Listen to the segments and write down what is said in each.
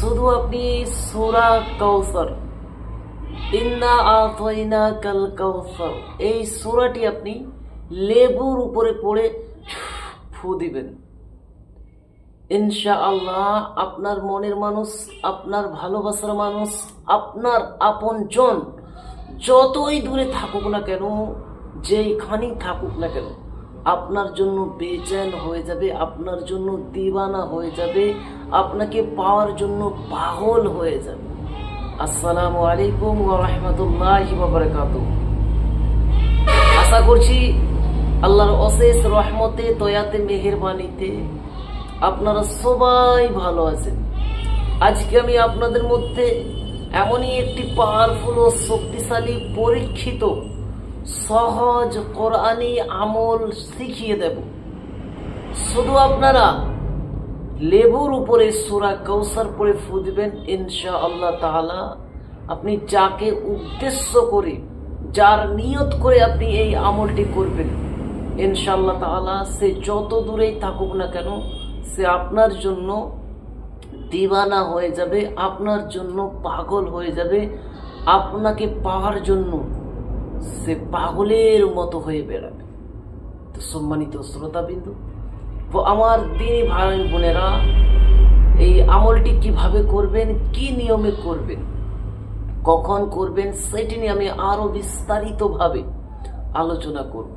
শুধু আপনি সূরা কাউসার, ইন্না আতাইনাকাল কাউসার, এই সূরাটি আপনি লেবুর উপরে পড়ে ফু দিবেন। ইনশাআল্লাহ আপনার মনের মানুষ, আপনার ভালোবাসার মানুষ, আপনার আপনজন যতই দূরে থাকুক না কেন, যেইখানেই থাকুক না কেন, আপনার জন্য বেচैन হয়ে যাবে, আপনার জন্য দিওয়ানা হয়ে যাবে, আপনাকে পাওয়ার জন্য পাগল হয়ে যাবে। আসসালামু আলাইকুম ওয়া রাহমাতুল্লাহি ওয়া বারাকাতুহু। আশা করছি আল্লাহর অশেষ রহমতে, দয়াতে, মেহেরবানিতে আপনারা সবাই ভালো আছেন। আজকে আমি আপনাদের মধ্যে এমনই একটি পাওয়ারফুল ও শক্তিশালী পরীক্ষিত সহজ কোরআনী আমল শিখিয়ে দেব। শুধু আপনারা লেবুর উপরে সূরা কাউসার পড়ে ফু দিবেন। ইনশাআল্লাহ তাআলা আপনি যাকে উদ্দেশ্য করে, যার নিয়ত করে আপনি এই আমলটি করবেন, ইনশাআল্লাহ তাআলা সে যত দূরেই থাকুক না কেন, সে আপনার জন্য দিওয়ানা হয়ে যাবে, আপনার জন্য পাগল হয়ে যাবে, আপনাকে পাওয়ার জন্য সে পাগলের মতো হয়ে বেড়াবে। তো সম্মানিত শ্রোতাবিন্দু ও আমার দিনী ভাই বোনেরা, এই আমলটি কিভাবে করবেন, কি নিয়মে করবেন, কখন করবেন, সেটি নিয়ে আমি আরো বিস্তারিতভাবে আলোচনা করব।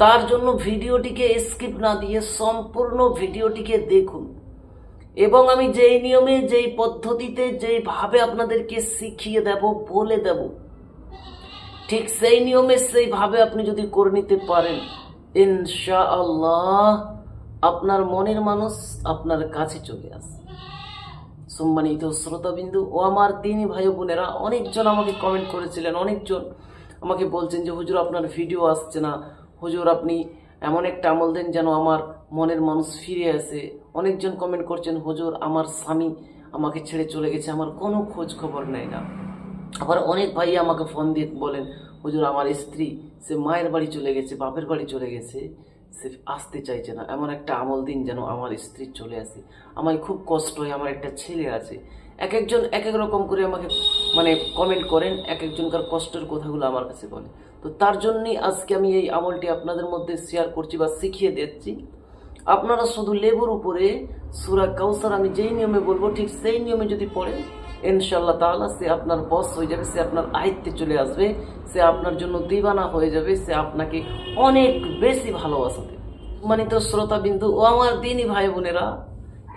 তার জন্য ভিডিওটিকে স্কিপ না দিয়ে সম্পূর্ণ ভিডিওটিকে দেখুন এবং আমি যেই নিয়মে, যেই পদ্ধতিতে, যেইভাবে আপনাদেরকে শিখিয়ে দেব, বলে দেব, ঠিক সেই নিয়মে, সেইভাবে আপনি যদি করে নিতে পারেন, ইনশাআল্লাহ আপনার মনের মানুষ আপনার কাছে চলে আসে। সম্মানিত শ্রোতাবিন্দু ও আমার দিনী ভাই বোনেরা, অনেকজন আমাকে কমেন্ট করেছিলেন, অনেকজন আমাকে বলছেন যে হুজুর আপনার ভিডিও আসছে না, হুজুর আপনি এমন একটা আমল দেন যেন আমার মনের মানুষ ফিরে আসে। অনেকজন কমেন্ট করছেন হুজুর আমার স্বামী আমাকে ছেড়ে চলে গেছে, আমার কোনো খোঁজ খবর নেই না। আবার অনেক ভাই আমাকে ফোন দিয়ে বলেন হুজুর আমার স্ত্রী সে মায়ের বাড়ি চলে গেছে, বাপের বাড়ি চলে গেছে, সে আসতে চাইছে না, এমন একটা আমল দিন যেন আমার স্ত্রী চলে আসে, আমার খুব কষ্ট হয়, আমার একটা ছেলে আছে। এক একজন এক এক রকম করে আমাকে কমেন্ট করেন, এক একজনকার কষ্টের কথাগুলো আমার কাছে বলে। তো তার জন্যই আজকে আমি এই আমলটি আপনাদের মধ্যে শেয়ার করছি বা শিখিয়ে দিচ্ছি। আপনারা শুধু লেবুর উপরে সূরা কাউসার আমি যেই নিয়মে বলবো ঠিক সেই নিয়মে যদি পড়েন, ইনশাআল্লাহ তাআলা সে আপনার বশ হয়ে যাবে, সে আপনার আয়ত্তে চলে আসবে, সে আপনার জন্য দিওয়ানা হয়ে যাবে, সে আপনাকে অনেক বেশি ভালোবাসবে। সম্মানিত শ্রোতাবিন্দু ও আমার দিনী ভাই বোনেরা,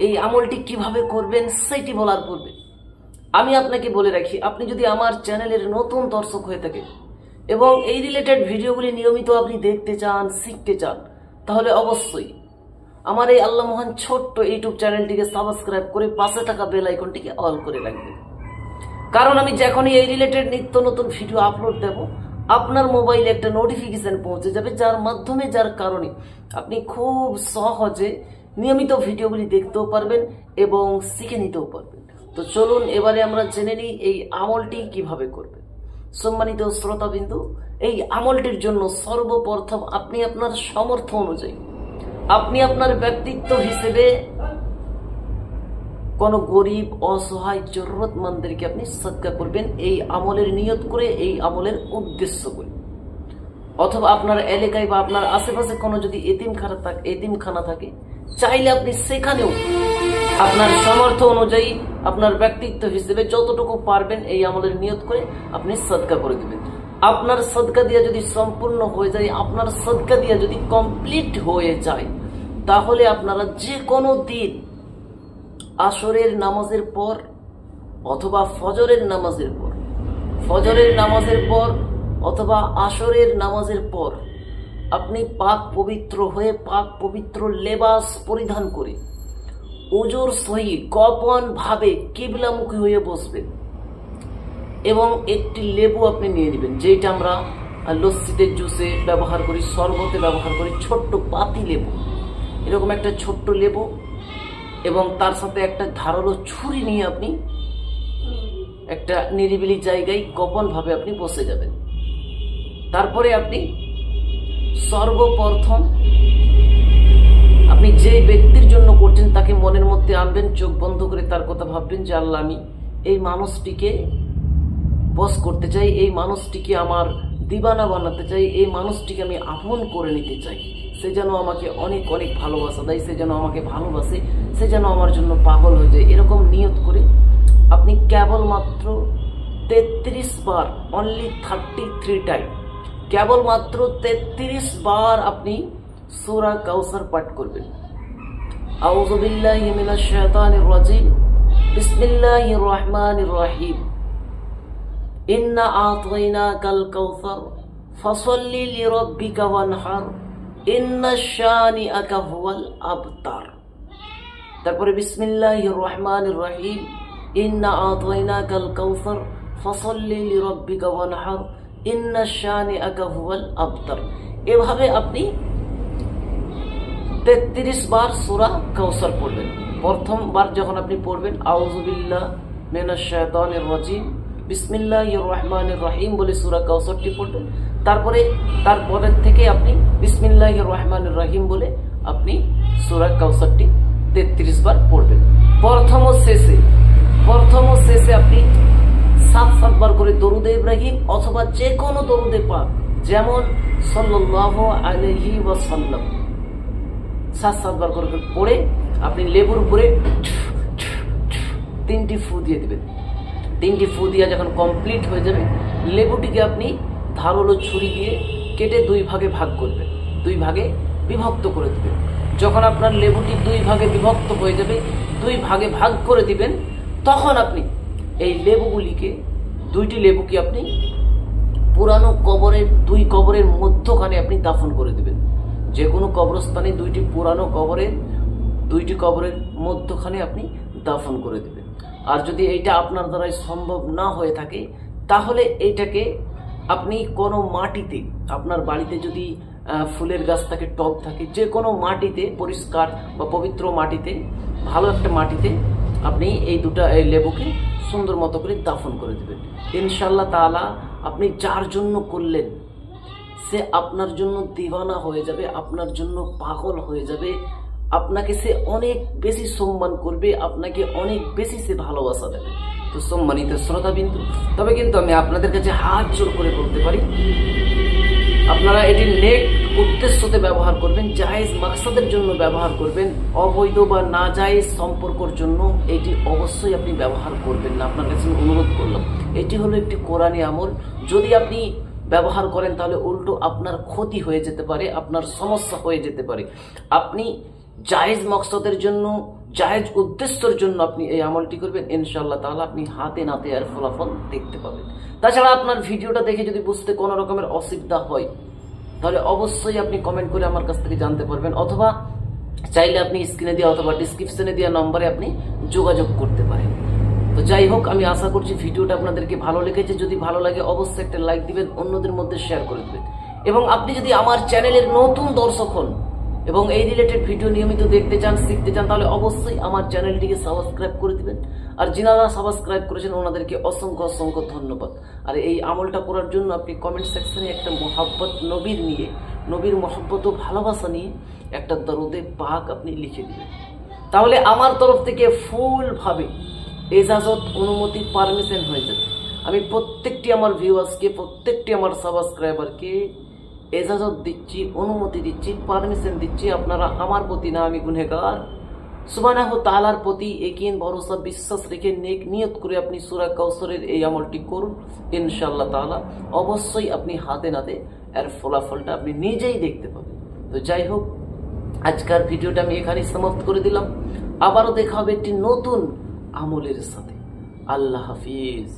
এই আমলটি কিভাবে করবেন সেটি বলার পূর্বে আমি আপনাকে বলে রাখি, আপনি যদি আমার চ্যানেলের নতুন দর্শক হয়ে থাকেন এবং এই রিলেটেড ভিডিওগুলি নিয়মিত আপনি দেখতে চান, শিখতে চান, তাহলে অবশ্যই আমার এই আল্লাহ মহান ছোট্ট ইউটিউব চ্যানেলটিকে সাবস্ক্রাইব করে পাশে থাকা বেল আইকনটিকে অল করে রাখবেন। কারণ আমি যখনই এই রিলেটেড নিত্য নতুন ভিডিও আপলোড দেব, আপনার মোবাইলে একটা নোটিফিকেশন পৌঁছে যাবে, যার মাধ্যমে, যার কারণে আপনি খুব সহজে নিয়মিত ভিডিওগুলি দেখতেও পারবেন এবং শিখে নিতেও পারবেন। তো চলুন এবারে আমরা জেনে নিই এই আমলটি কিভাবে করবেন। সম্মানিত শ্রোতাবিন্দু, এই আমলটির জন্য সর্বপ্রথম আপনি আপনার সামর্থ্য অনুযায়ী, আপনি আপনার ব্যক্তিত্ব হিসেবে কোন গরিব, অসহায়, জরুরতমন্দেরকে আপনি সদকা করবেন এই আমলের নিয়ত করে, এই আমলের উদ্দেশ্য করে। অথবা আপনার এলাকায় বা আপনার আশেপাশে কোনো যদি এতিমখানা থাকে, চাইলে আপনি সেখানেও আপনার সামর্থ্য অনুযায়ী, আপনার ব্যক্তিত্ব হিসেবে যতটুকু পারবেন এই আমলের নিয়ত করে আপনি সদকা করে দিবেন। আপনার সদকা দিয়া যদি সম্পূর্ণ হয়ে যায়, আপনার সদকা দিয়া যদি কমপ্লিট হয়ে যায়, তাহলে আপনারা যে কোনো দিন আসরের নামাজের পর অথবা ফজরের নামাজের পর, ফজরের নামাজের পর অথবা আসরের নামাজের পর আপনি পাক পবিত্র হয়ে, পাক পবিত্র লেবাস পরিধান করে, ওজোর সহিত গোপন ভাবে কিবলামুখী হয়ে বসবেন এবং একটি লেবু আপনি নিয়ে নেবেন, যেটা আমরা লস্যিতে, জুসে ব্যবহার করি, শরবতে ব্যবহার করি, ছোট্ট পাতি লেবু, এরকম একটা ছোট্ট লেবু, এবং তার সাথে একটা ধারালো ছুরি নিয়ে আপনি একটা নিরিবিলি জায়গায় গোপন ভাবে আপনি বসে যাবেন। তারপরে আপনি সর্বপ্রথম আপনি যে ব্যক্তির জন্য করছেন তাকে মনের মধ্যে আনবেন, চোখ বন্ধ করে তার কথা ভাববেন যে আল্লাহ আমি এই মানুষটিকে বস করতে চাই, এই মানুষটিকে আমার দিবানা বানাতে চাই, এই মানুষটিকে আমি আপন করে নিতে চাই, সে যেন আমাকে অনেক অনেক ভালোবাসা দেয়, সে যেন আমাকে ভালোবাসে, সে যেন আমার জন্য পাগল হয়ে যায়। এরকম নিয়ত করে আপনি কেবলমাত্র 33 বার, অনলি 33 টাইম, কেবলমাত্র 33 বার আপনি সূরা কাউসার পাঠ করবেন। আউযু বিল্লাহি মিনাশ শাইতানির রাজিম, বিসমিল্লাহির রহমানির রহিম, ইন্না আ'তাইনাকাল কাউসার ফাসাল্লি লিরাব্বিকা ওয়ানহার, ইন্না শানিআকা হুয়াল আবতার। তারপরে বিসমিল্লাহির রহমানির রহিম, ইন্না আ'তাইনাকাল কাউসার ফাসাল্লি লিরাব্বিকা ওয়ানহার, ইন্না শানিআকা হুয়াল আবতার। এভাবে আপনি 33 বার সূরা কাউসার পড়বেন। প্রথমবার যখন আপনি পড়বেন আউযু বিল্লাহি মিনাশ শাইতানির রাজিম, বিসমিল্লাহির রহমানির রহিম বলে সূরা কাউসারটি পড়বেন। তারপরের থেকে আপনি বিসমিল্লাহির রহমানির রহিম বলে আপনি সূরা কাউসারটি 33 বার পড়বেন। প্রথম ও শেষে আপনি 7 বার করে দরুদে ইব্রাহিম অথবা যে কোনো দরুদে পাক, যেমন সাল্লাল্লাহু আলাইহি ওয়াসাল্লাম 7 বার করে পড়ে আপনি লেবুর উপরে 3টি ফু দিয়ে দিবেন। 3টি ফু দিয়ে যখন কমপ্লিট হয়ে যাবে, লেবুটিকে আপনি ধারালো ছুরি দিয়ে কেটে 2 ভাগে ভাগ করবেন, 2 ভাগে বিভক্ত করে দিবেন। যখন আপনার লেবুটি 2 ভাগে বিভক্ত হয়ে যাবে, 2 ভাগে ভাগ করে দিবেন, তখন আপনি এই লেবুগুলিকে, 2টি লেবুকে আপনি পুরানো কবরের 2 কবরের মধ্যখানে আপনি দাফন করে দিবেন। যে কোনো কবরস্থানে 2টি পুরানো কবরের 2টি কবরের মধ্যখানে আপনি দাফন করে দিবেন। আর যদি এইটা আপনার দ্বারাই সম্ভব না হয়ে থাকে, তাহলে এইটাকে আপনি কোনো মাটিতে, আপনার বাড়িতে যদি ফুলের গাছ থাকে, টব থাকে, যে কোনো মাটিতে, পরিষ্কার বা পবিত্র মাটিতে, ভালো একটা মাটিতে আপনি এই লেবুকে সুন্দর মতো করে দাফন করে দেবেন। ইনশাআল্লাহ তাআলা আপনি যার জন্য করলেন সে আপনার জন্য দিওয়ানা হয়ে যাবে, আপনার জন্য পাগল হয়ে যাবে, আপনাকে সে অনেক বেশি সম্মান করবে, আপনাকে অনেক বেশি সে ভালোবাসা দেবে। তো সম্মানিত শ্রোতাবিন্দু, তবে কিন্তু আমি আপনাদের কাছে হাত জোর করে বলতে পারি, আপনারা এটি নেক উদ্দেশ্যতে ব্যবহার করবেন, জায়েজ মাকসাদের জন্য ব্যবহার করবেন, অবৈধ বা না জায়েজ সম্পর্কের জন্য এটি অবশ্যই আপনি ব্যবহার করবেন না। আপনার কাছে অনুরোধ করলাম, এটি হলো একটি কোরআনী আমল। যদি আপনি ব্যবহার করেন তাহলে উল্টো আপনার ক্ষতি হয়ে যেতে পারে, আপনার সমস্যা হয়ে যেতে পারে। আপনি জায়েজ মাকসাদের জন্য, জায়েজ উদ্দেশ্যের জন্য আপনি এই আমলটি করবেন, ইনশাআল্লাহ তাআলা আপনি হাতে নাতে এর ফলাফল দেখতে পাবেন। তাছাড়া আপনার ভিডিওটা দেখে যদি বুঝতে কোনো রকমের অসুবিধা হয়, তাহলে অবশ্যই আপনি কমেন্ট করে আমার কাছ থেকে জানতে পারবেন, অথবা চাইলে আপনি স্ক্রিনে দেওয়া অথবা ডিসক্রিপশনে দেওয়া নম্বরে আপনি যোগাযোগ করতে পারেন। তো যাই হোক, আমি আশা করছি ভিডিওটা আপনাদেরকে ভালো লেগেছে। যদি ভালো লাগে অবশ্যই একটা লাইক দিবেন, অন্যদের মধ্যে শেয়ার করে দিবেন। এবং আপনি যদি আমার চ্যানেলের নতুন দর্শক হন এবং এই রিলেটেড ভিডিও নিয়মিত দেখতে চান, শিখতে চান, তাহলে অবশ্যই আমার চ্যানেলটিকে সাবস্ক্রাইব করে দিবেন। আর যিনারা সাবস্ক্রাইব করেছেন ওনাদেরকে অসংখ্য অসংখ্য ধন্যবাদ। আর এই আমলটা করার জন্য আপনি কমেন্ট সেকশনে একটা মোহাব্বত নবীর নিয়ে, নবীর মোহাব্বত ও ভালোবাসা নিয়ে একটা দরুদে পাক আপনি লিখে দিবেন। তাহলে আমার তরফ থেকে ফুলভাবে এজাজত, অনুমতি, পারমিশন হয়ে যাবে। আমি প্রত্যেকটি আমার ভিউয়ার্সকে, প্রত্যেকটি আমার সাবস্ক্রাইবারকে এজাজত দিচ্ছি, অনুমতি দিচ্ছি, পারমিশন দিচ্ছি। আপনারা আমার প্রতি না, আমি গুনহেগার, সুবহানাহু তাআলার প্রতি ইয়াকিন, ভরসা, বিশ্বাস রেখে নেক নিয়ত করে আপনি সূরা কাউসারের এই আমলটি করুন। ইনশাআল্লাহ তাআলা অবশ্যই আপনি হাতে নাতে এর ফলাফলটা আপনি নিজেই দেখতে পাবেন। তো যাই হোক, আজকের ভিডিওটা আমি এখানেই সমাপ্ত করে দিলাম। আবারও দেখা হবে একটি নতুন আমলের সাথে। আল্লাহ হাফিজ।